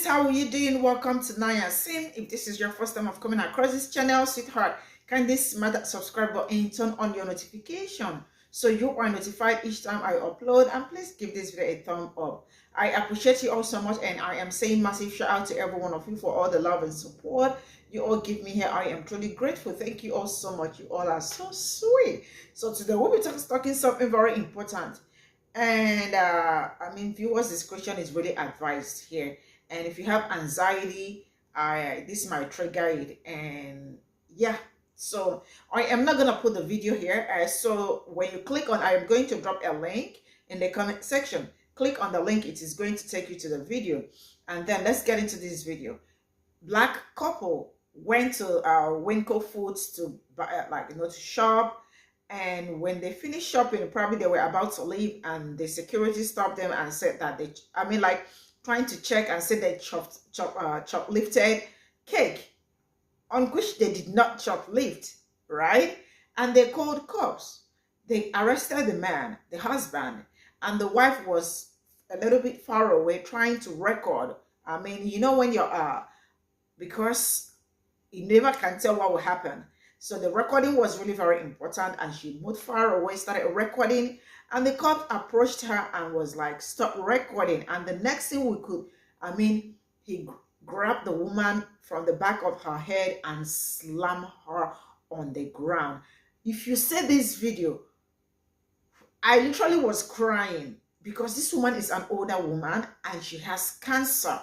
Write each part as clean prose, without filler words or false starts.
how are you doing? Welcome to ncêled. If this is your first time of coming across this channel, sweetheart, kindly smash that subscribe button and turn on your notification so you are notified each time I upload, and please give this video a thumb up. I appreciate you all so much, and I am saying massive shout out to every one of you for all the love and support you all give me here. I am truly grateful. Thank you all so much. You all are so sweet. So today we'll be talking something very important, and I mean, viewers discretion is really advised here. And if you have anxiety, this might trigger it. And yeah, so I am not gonna put the video here. So when you click on, I am going to drop a link in the comment section. Click on the link, it is going to take you to the video. And then let's get into this video. Black couple went to Winco Foods to buy, to shop. And when they finished shopping, probably they were about to leave, and the security stopped them and said that they, trying to check, and said they shoplifted cake, on which they did not shoplift, right? And they called cops. They arrested the man, the husband, and the wife was a little bit far away trying to record. I mean, you know, when you're, because you never can tell what will happen. So the recording was really very important, and she moved far away, started recording, and the cop approached her and was like, stop recording. And the next thing we could, he grabbed the woman from the back of her head and slammed her on the ground. If you see this video, I literally was crying because this woman is an older woman and she has cancer.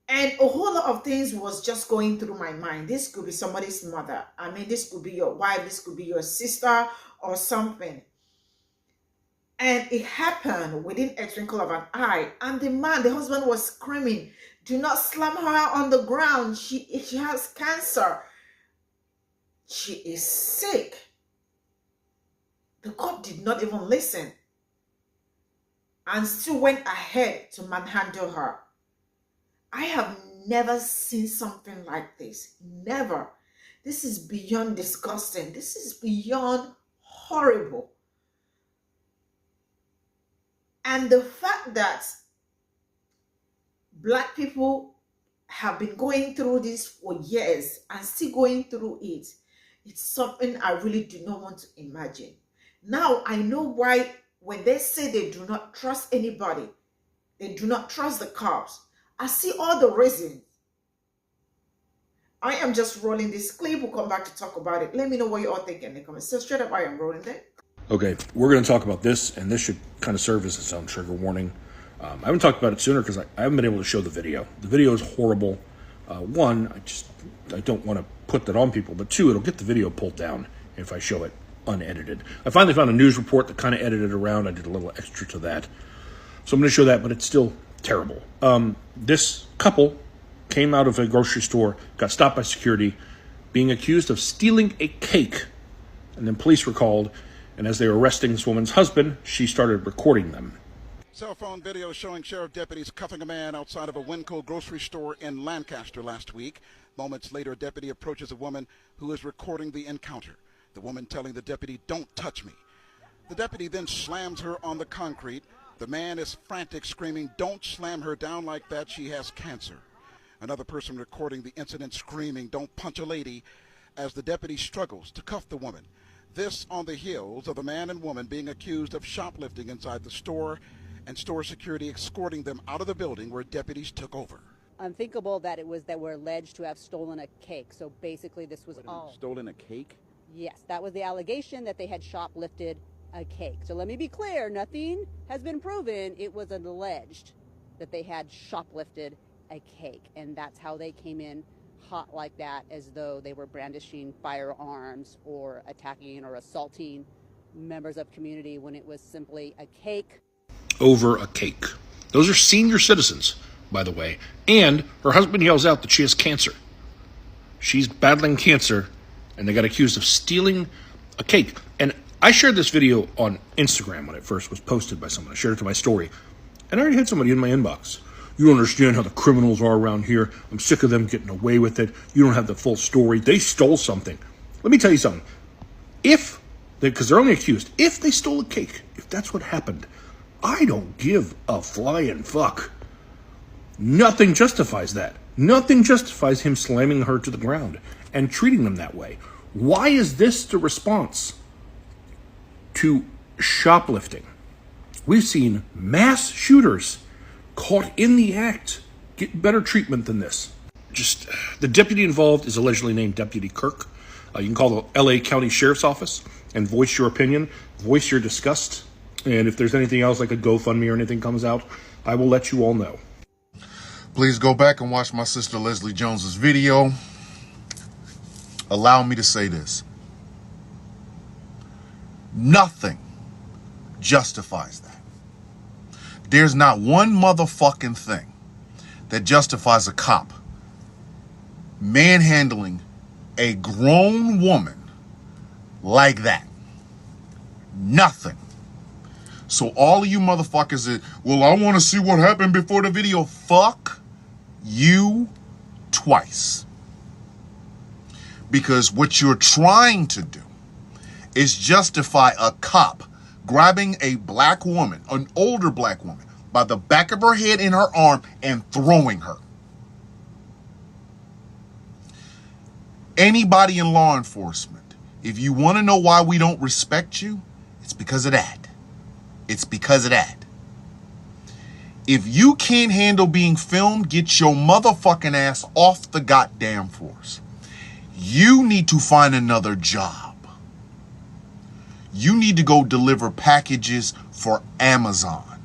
And a whole lot of things was just going through my mind. This could be somebody's mother. I mean, this could be your wife. This could be your sister or something. And it happened within a twinkle of an eye. And the man, the husband, was screaming, do not slam her on the ground. She has cancer. She is sick. The cop did not even listen and still went ahead to manhandle her. I have never seen something like this. Never. This is beyond disgusting. This is beyond horrible. And the fact that Black people have been going through this for years and still going through it, it's something I really do not want to imagine. Now I know why when they say they do not trust anybody, they do not trust the cops. I see all the reasons. I am just rolling this clip. We'll come back to talk about it. Let me know what you all think in the comments. So straight up, I am rolling there. Okay, we're going to talk about this, and this should kind of serve as its own trigger warning. I haven't talked about it sooner because I haven't been able to show the video. The video is horrible. One, I don't want to put that on people, but two, it'll get the video pulled down if I show it unedited. I finally found a news report that kind of edited around. I did a little extra to that. So I'm going to show that, but it's still terrible. This couple came out of a grocery store, got stopped by security, being accused of stealing a cake. And then police were called, and as they were arresting this woman's husband, she started recording them. Cell phone video showing sheriff deputies cuffing a man outside of a Winco grocery store in Lancaster last week. Moments later, a deputy approaches a woman who is recording the encounter. The woman telling the deputy, "Don't touch me." The deputy then slams her on the concrete. The man is frantic, screaming, "Don't slam her down like that, she has cancer." Another person recording the incident screaming, "Don't punch a lady," as the deputy struggles to cuff the woman. This on the heels of the man and woman being accused of shoplifting inside the store, and store security escorting them out of the building where deputies took over. Unthinkable that it was that were alleged to have stolen a cake. So basically this was all. Stolen a cake? Yes, that was the allegation, that they had shoplifted a cake. So let me be clear, nothing has been proven. It was an alleged that they had shoplifted a cake, and that's how they came in hot like that, as though they were brandishing firearms or attacking or assaulting members of community, when it was simply a cake. Over a cake. Those are senior citizens, by the way. And her husband yells out that she has cancer. She's battling cancer, and they got accused of stealing a cake. And I shared this video on Instagram when it first was posted by someone. I shared it to my story. And I already had somebody in my inbox. "You don't understand how the criminals are around here. I'm sick of them getting away with it. You don't have the full story. They stole something." Let me tell you something. Because they're only accused, if they stole a cake, if that's what happened, I don't give a flying fuck. Nothing justifies that. Nothing justifies him slamming her to the ground and treating them that way. Why is this the response to shoplifting? We've seen mass shooters caught in the act get better treatment than this. Just the deputy involved is allegedly named Deputy Kirk. You can call the LA County Sheriff's Office and voice your opinion, voice your disgust. And if there's anything else like a GoFundMe or anything comes out, I will let you all know. Please go back and watch my sister Leslie Jones's video. Allow me to say this. Nothing justifies that. There's not one motherfucking thing that justifies a cop manhandling a grown woman like that. Nothing. So all of you motherfuckers that, well, I want to see what happened before the video. Fuck you twice. Because what you're trying to do is justify a cop grabbing a black woman, an older black woman, by the back of her head and her arm and throwing her. Anybody in law enforcement, if you want to know why we don't respect you, it's because of that. It's because of that. If you can't handle being filmed, get your motherfucking ass off the goddamn force. You need to find another job. You need to go deliver packages for Amazon.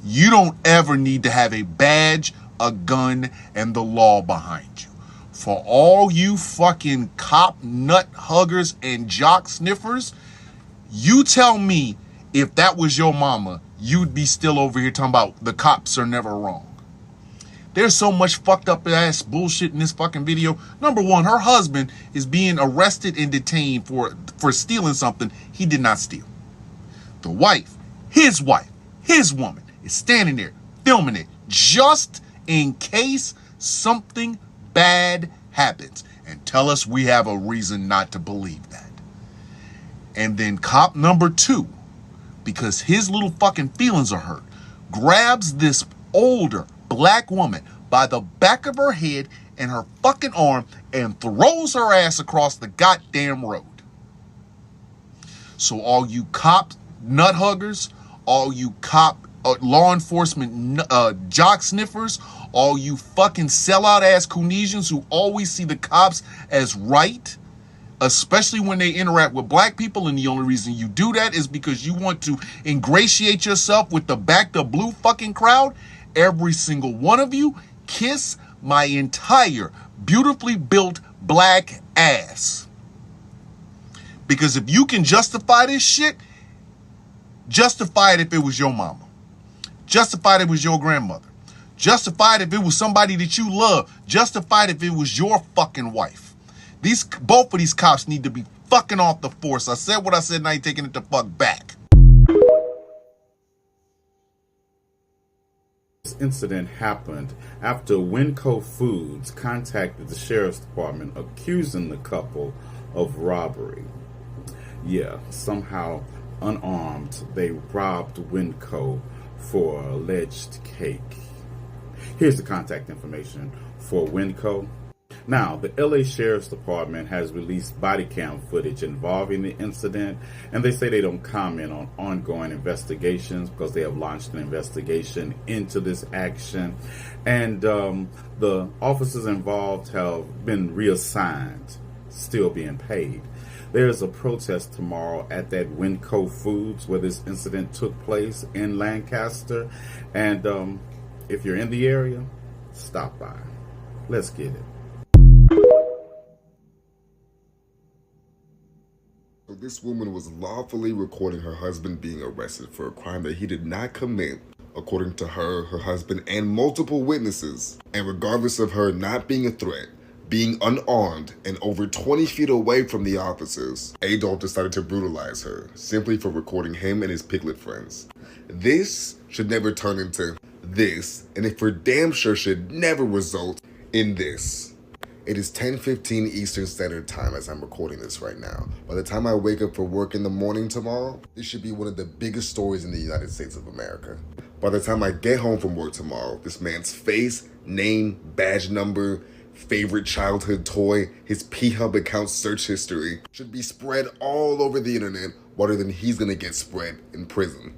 You don't ever need to have a badge, a gun, and the law behind you. For all you fucking cop nut huggers and jock sniffers, you tell me if that was your mama, you'd be still over here talking about the cops are never wrong. There's so much fucked up ass bullshit in this fucking video. Number one, her husband is being arrested and detained for stealing something he did not steal. The wife, his woman, is standing there filming it just in case something bad happens, and tell us we have a reason not to believe that. And then cop number two, because his little fucking feelings are hurt, grabs this older black woman by the back of her head and her fucking arm and throws her ass across the goddamn road. So all you cop nut huggers, all you cop law enforcement jock sniffers, all you fucking sellout ass Coonesians who always see the cops as right, especially when they interact with black people, and the only reason you do that is because you want to ingratiate yourself with the backed up blue fucking crowd. Every single one of you, kiss my entire beautifully built black ass. Because if you can justify this shit, justify it if it was your mama. Justify it if it was your grandmother. Justify it if it was somebody that you love. Justify it if it was your fucking wife. Both of these cops need to be fucking off the force. I said what I said, and I ain't taking it the fuck back. This incident happened after Winco Foods contacted the sheriff's department accusing the couple of robbery. Yeah, somehow unarmed, they robbed Winco for alleged cake. Here's the contact information for Winco. Now, the LA Sheriff's Department has released body cam footage involving the incident, and they say they don't comment on ongoing investigations because they have launched an investigation into this action, and the officers involved have been reassigned, still being paid. There's a protest tomorrow at that Winco Foods where this incident took place in Lancaster, and if you're in the area, stop by. Let's get it. So this woman was lawfully recording her husband being arrested for a crime that he did not commit, according to her husband, and multiple witnesses. And regardless of her not being a threat, being unarmed, and over 20 feet away from the officers, Adolf decided to brutalize her, simply for recording him and his piglet friends. This should never turn into this, and it for damn sure should never result in this. It is 10:15 Eastern Standard Time as I'm recording this right now. By the time I wake up for work in the morning tomorrow, this should be one of the biggest stories in the United States of America. By the time I get home from work tomorrow, this man's face, name, badge number, favorite childhood toy, his P-Hub account search history should be spread all over the internet rather than he's gonna get spread in prison.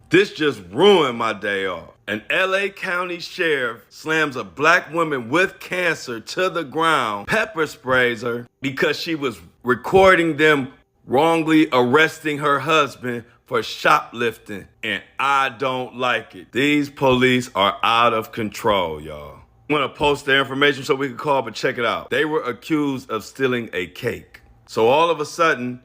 This just ruined my day off. An LA County sheriff slams a black woman with cancer to the ground, pepper sprays her because she was recording them wrongly arresting her husband for shoplifting, and I don't like it. These police are out of control, y'all. I'm gonna post their information so we can call, but check it out. They were accused of stealing a cake. So all of a sudden,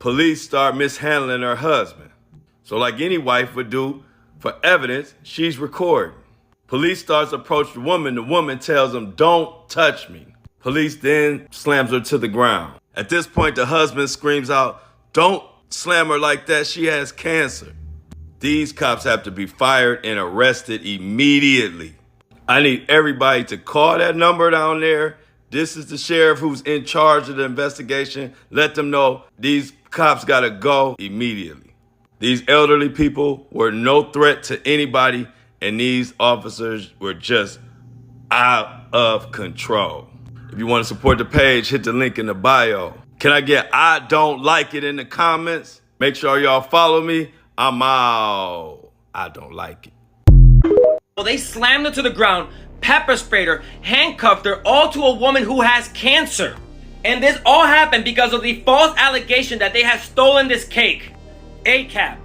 police start mishandling her husband. So like any wife would do, for evidence, she's recording. Police starts to approach the woman tells them, "Don't touch me." Police then slams her to the ground. At this point, the husband screams out, "Don't slam her like that, she has cancer." These cops have to be fired and arrested immediately. I need everybody to call that number down there. This is the sheriff who's in charge of the investigation. Let them know these cops gotta go immediately. These elderly people were no threat to anybody, and these officers were just out of control. If you want to support the page, hit the link in the bio. Can I get "I don't like it" in the comments? Make sure y'all follow me. I'm out. I don't like it. Well, they slammed her to the ground, pepper sprayed her, handcuffed her, all to a woman who has cancer. And this all happened because of the false allegation that they had stolen this cake. ACAB.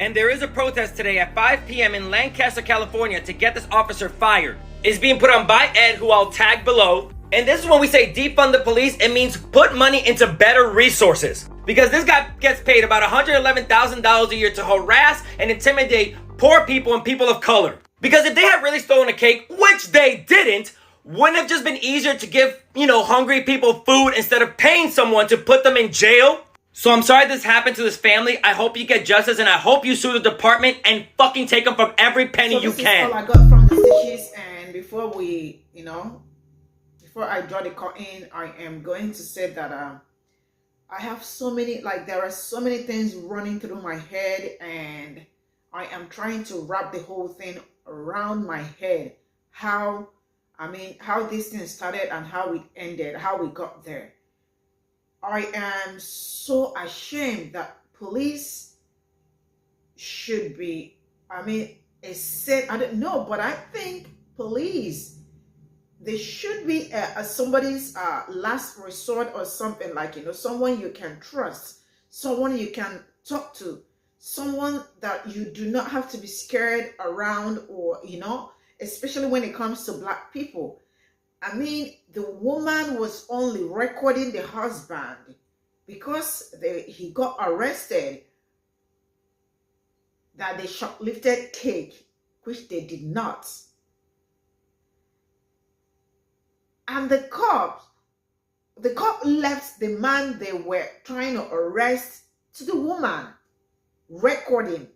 And there is a protest today at 5 p.m. in Lancaster, California to get this officer fired. It's being put on by Ed, who I'll tag below. And this is when we say defund the police, it means put money into better resources. Because this guy gets paid about $111,000 a year to harass and intimidate poor people and people of color. Because if they had really stolen a cake, which they didn't, wouldn't it have just been easier to give, hungry people food instead of paying someone to put them in jail? So I'm sorry this happened to this family. I hope you get justice, and I hope you sue the department and fucking take them from every penny you can. This is all I got from the stitches, and before I draw the curtain, I am going to say that I have so many, there are so many things running through my head, and I am trying to wrap the whole thing around my head. How this thing started and how it ended, how we got there. I am so ashamed that police should be, I don't know, but I think police, they should be somebody's last resort or something, someone you can trust, someone you can talk to, someone that you do not have to be scared around, or, especially when it comes to black people. The woman was only recording the husband because he got arrested that they shoplifted cake, which they did not. And the cop left the man they were trying to arrest to the woman recording.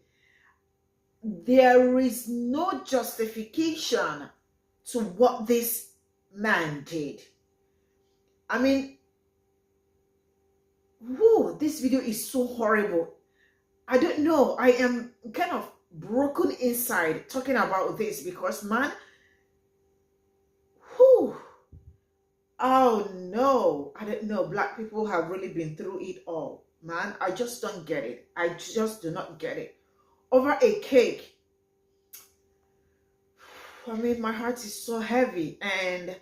There is no justification to what this man did. This video is so horrible. I don't know. I am kind of broken inside talking about this because, man, oh no, I don't know. Black people have really been through it all, man. I just don't get it. I just do not get it. Over a cake. My heart is so heavy, and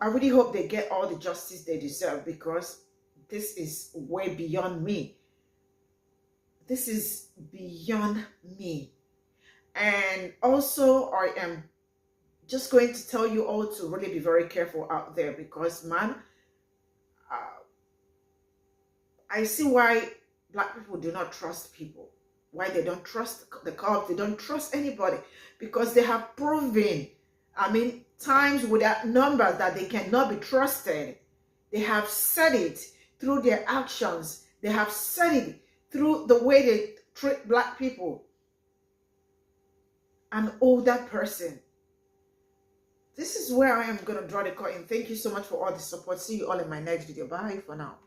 I really hope they get all the justice they deserve, because this is way beyond me. This is beyond me. And also, I am just going to tell you all to really be very careful out there, because, man, I see why black people do not trust people. Why they don't trust the cops, they don't trust anybody, because they have proven, times without numbers, that they cannot be trusted. They have said it through their actions. They have said it through the way they treat black people. An older person. This is where I am going to draw the curtain. Thank you so much for all the support. See you all in my next video. Bye for now.